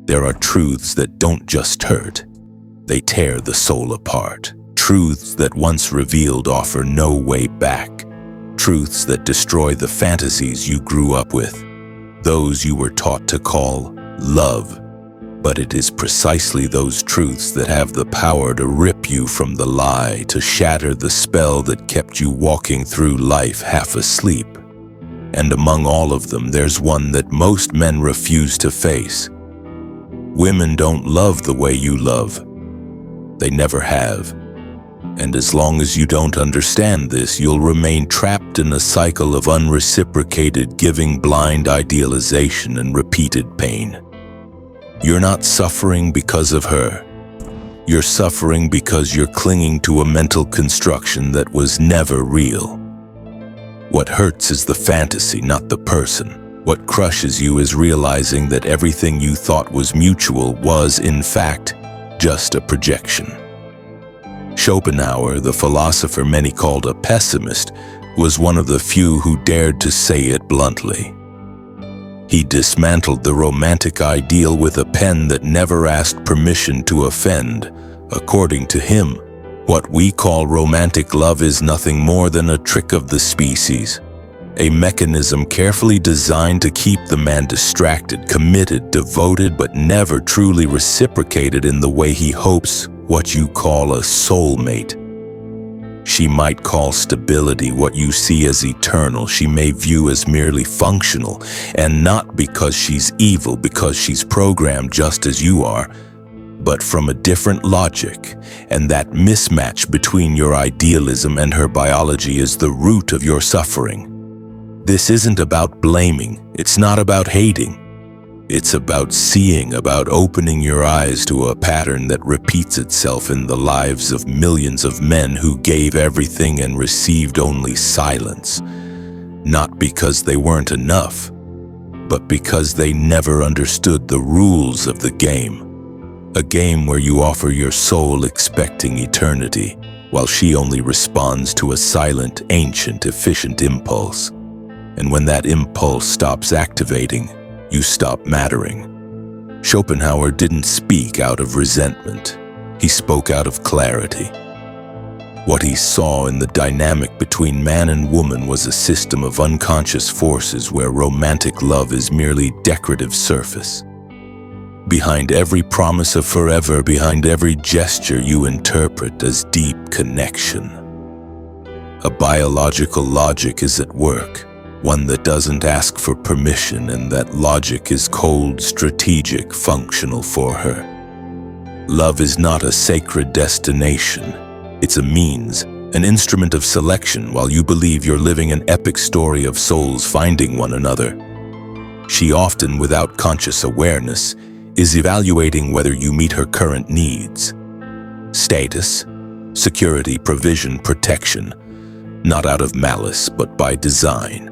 There are truths that don't just hurt, they tear the soul apart. Truths that once revealed offer no way back. Truths that destroy the fantasies you grew up with, those you were taught to call love. But it is precisely those truths that have the power to rip you from the lie, to shatter the spell that kept you walking through life half asleep. And among all of them, there's one that most men refuse to face. Women don't love the way you love. They never have. And as long as you don't understand this, you'll remain trapped in a cycle of unreciprocated giving, blind idealization, and repeated pain. You're not suffering because of her. You're suffering because you're clinging to a mental construction that was never real. What hurts is the fantasy, not the person. What crushes you is realizing that everything you thought was mutual was, in fact, just a projection. Schopenhauer, the philosopher many called a pessimist, was one of the few who dared to say it bluntly. He dismantled the romantic ideal with a pen that never asked permission to offend. According to him, what we call romantic love is nothing more than a trick of the species, a mechanism carefully designed to keep the man distracted, committed, devoted, but never truly reciprocated in the way he hopes. What you call a soulmate, she might call stability. What you see as eternal, she may view as merely functional, and not because she's evil, because she's programmed just as you are, but from a different logic. And that mismatch between your idealism and her biology is the root of your suffering. This isn't about blaming, it's not about hating. It's about seeing, about opening your eyes to a pattern that repeats itself in the lives of millions of men who gave everything and received only silence. Not because they weren't enough, but because they never understood the rules of the game. A game where you offer your soul expecting eternity, while she only responds to a silent, ancient, efficient impulse. And when that impulse stops activating, you stop mattering. Schopenhauer didn't speak out of resentment. He spoke out of clarity. What he saw in the dynamic between man and woman was a system of unconscious forces where romantic love is merely decorative surface. Behind every promise of forever, behind every gesture you interpret as deep connection, a biological logic is at work. One that doesn't ask for permission, and that logic is cold, strategic, functional for her. Love is not a sacred destination. It's a means, an instrument of selection while you believe you're living an epic story of souls finding one another. She often, without conscious awareness, is evaluating whether you meet her current needs. Status, security, provision, protection, not out of malice, but by design.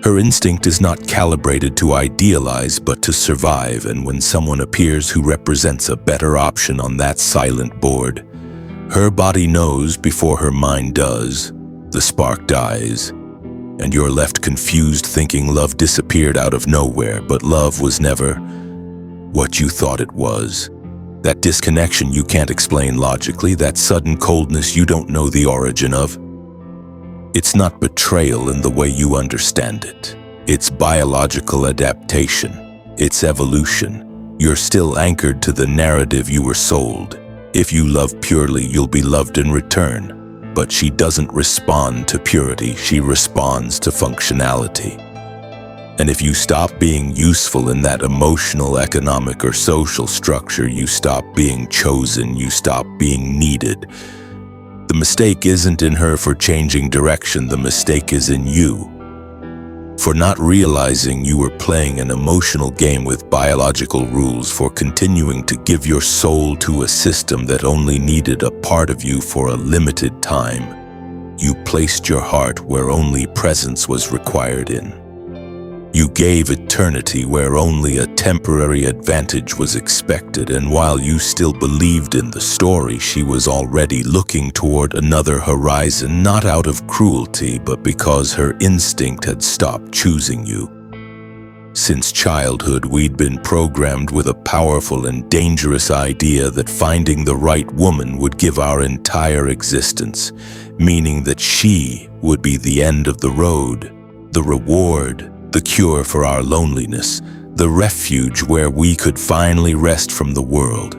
Her instinct is not calibrated to idealize, but to survive, and when someone appears who represents a better option on that silent board, her body knows before her mind does. The spark dies, and you're left confused, thinking love disappeared out of nowhere, but love was never what you thought it was. That disconnection you can't explain logically, that sudden coldness you don't know the origin of. It's not betrayal in the way you understand it. It's biological adaptation. It's evolution. You're still anchored to the narrative you were sold. If you love purely, you'll be loved in return. But she doesn't respond to purity, she responds to functionality. And if you stop being useful in that emotional, economic, or social structure, you stop being chosen, you stop being needed. The mistake isn't in her for changing direction, the mistake is in you. For not realizing you were playing an emotional game with biological rules, for continuing to give your soul to a system that only needed a part of you for a limited time. You placed your heart where only presence was required in. You gave eternity where only a temporary advantage was expected, and while you still believed in the story, she was already looking toward another horizon, not out of cruelty, but because her instinct had stopped choosing you. Since childhood, we'd been programmed with a powerful and dangerous idea that finding the right woman would give our entire existence, meaning that she would be the end of the road, the reward, the cure for our loneliness, the refuge where we could finally rest from the world.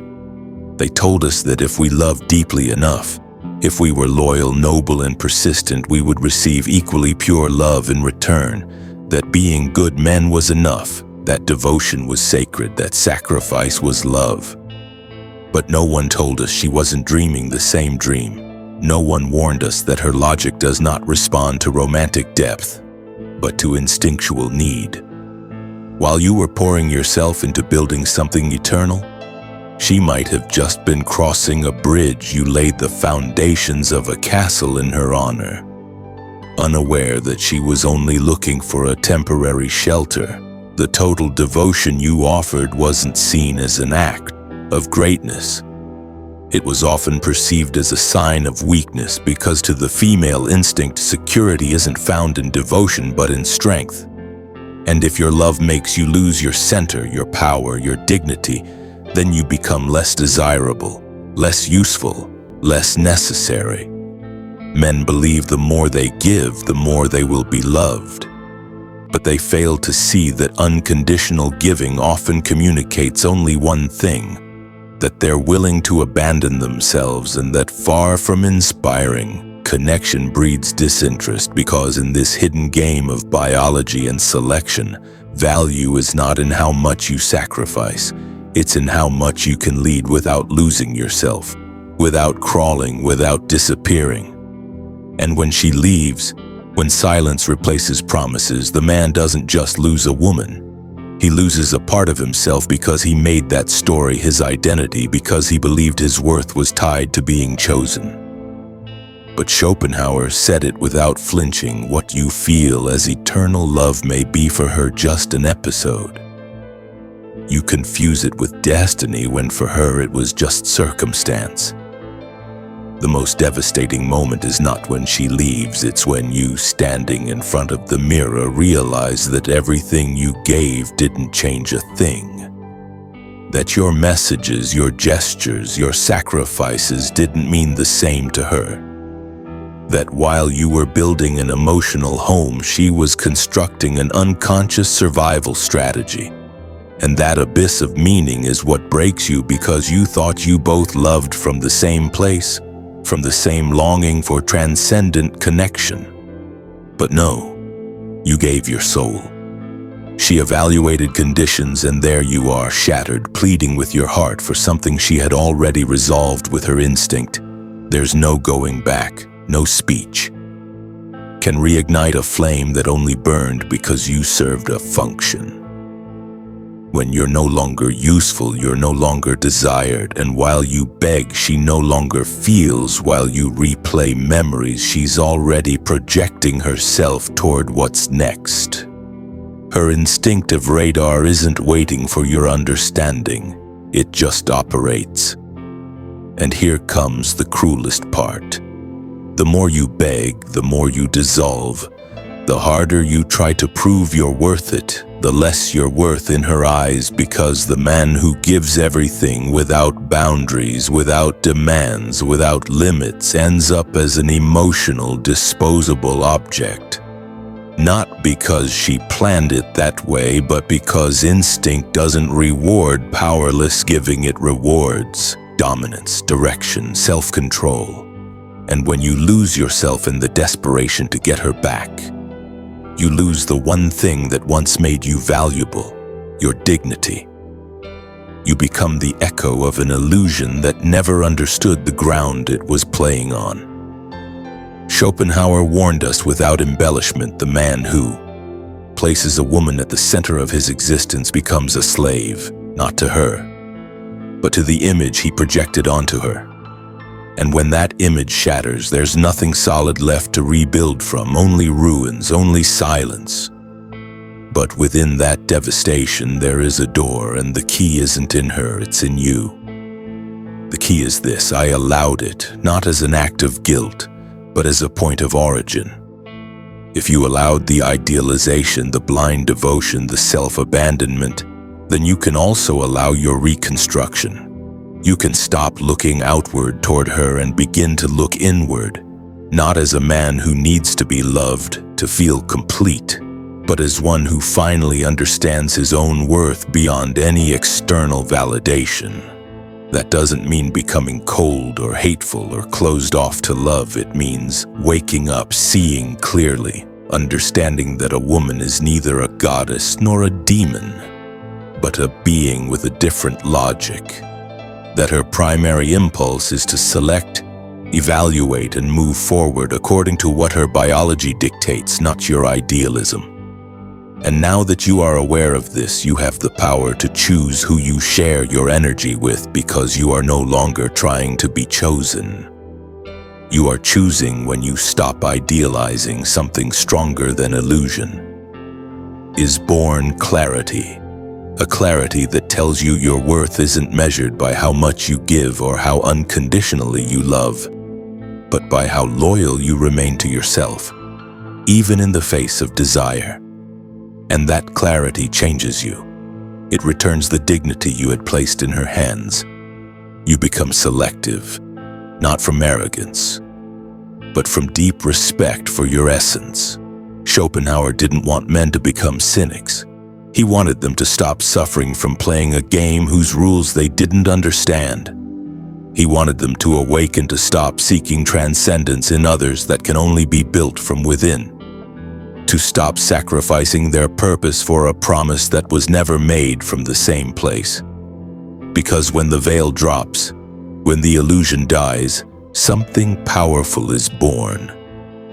They told us that if we loved deeply enough, if we were loyal, noble, and persistent, we would receive equally pure love in return, that being good men was enough, that devotion was sacred, that sacrifice was love. But no one told us she wasn't dreaming the same dream. No one warned us that her logic does not respond to romantic depth, but to instinctual need. While you were pouring yourself into building something eternal, she might have just been crossing a bridge. You laid the foundations of a castle in her honor, unaware that she was only looking for a temporary shelter. The total devotion you offered wasn't seen as an act of greatness. It was often perceived as a sign of weakness, because to the female instinct, security isn't found in devotion but in strength. And if your love makes you lose your center, your power, your dignity, then you become less desirable, less useful, less necessary. Men believe the more they give, the more they will be loved. But they fail to see that unconditional giving often communicates only one thing: that they're willing to abandon themselves, and that, far from inspiring, connection breeds disinterest, because in this hidden game of biology and selection, value is not in how much you sacrifice. It's in how much you can lead without losing yourself, without crawling, without disappearing. And when she leaves, when silence replaces promises, the man doesn't just lose a woman. He loses a part of himself, because he made that story his identity, because he believed his worth was tied to being chosen. But Schopenhauer said it without flinching: what you feel as eternal love may be for her just an episode. You confuse it with destiny, when for her it was just circumstance. The most devastating moment is not when she leaves, it's when you, standing in front of the mirror, realize that everything you gave didn't change a thing. That your messages, your gestures, your sacrifices didn't mean the same to her. That while you were building an emotional home, she was constructing an unconscious survival strategy. And that abyss of meaning is what breaks you, because you thought you both loved from the same place, from the same longing for transcendent connection. But no, you gave your soul. She evaluated conditions, and there you are, shattered, pleading with your heart for something she had already resolved with her instinct. There's no going back, no speech can reignite a flame that only burned because you served a function. When you're no longer useful, you're no longer desired, and while you beg, she no longer feels. While you replay memories, she's already projecting herself toward what's next. Her instinctive radar isn't waiting for your understanding, it just operates. And here comes the cruelest part. The more you beg, the more you dissolve. The harder you try to prove you're worth it, the less you're worth in her eyes, because the man who gives everything without boundaries, without demands, without limits, ends up as an emotional, disposable object. Not because she planned it that way, but because instinct doesn't reward powerless giving, it rewards dominance, direction, self-control. And when you lose yourself in the desperation to get her back, you lose the one thing that once made you valuable, your dignity. You become the echo of an illusion that never understood the ground it was playing on. Schopenhauer warned us without embellishment: the man who places a woman at the center of his existence becomes a slave, not to her, but to the image he projected onto her. And when that image shatters, there's nothing solid left to rebuild from, only ruins, only silence. But within that devastation, there is a door, and the key isn't in her, it's in you. The key is this: I allowed it, not as an act of guilt, but as a point of origin. If you allowed the idealization, the blind devotion, the self-abandonment, then you can also allow your reconstruction. You can stop looking outward toward her and begin to look inward, not as a man who needs to be loved to feel complete, but as one who finally understands his own worth beyond any external validation. That doesn't mean becoming cold or hateful or closed off to love. It means waking up, seeing clearly, understanding that a woman is neither a goddess nor a demon, but a being with a different logic. That her primary impulse is to select, evaluate, and move forward according to what her biology dictates, not your idealism. And now that you are aware of this, you have the power to choose who you share your energy with, because you are no longer trying to be chosen. You are choosing when you stop idealizing something stronger than illusion. Is born clarity. A clarity that tells you your worth isn't measured by how much you give or how unconditionally you love, but by how loyal you remain to yourself, even in the face of desire. And that clarity changes you. It returns the dignity you had placed in her hands. You become selective, not from arrogance, but from deep respect for your essence. Schopenhauer didn't want men to become cynics. He wanted them to stop suffering from playing a game whose rules they didn't understand. He wanted them to awaken to stop seeking transcendence in others that can only be built from within. To stop sacrificing their purpose for a promise that was never made from the same place. Because when the veil drops, when the illusion dies, something powerful is born.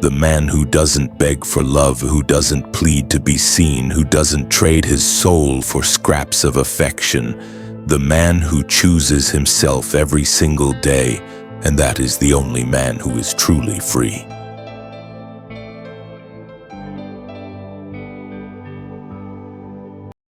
The man who doesn't beg for love, who doesn't plead to be seen, who doesn't trade his soul for scraps of affection. The man who chooses himself every single day, and that is the only man who is truly free.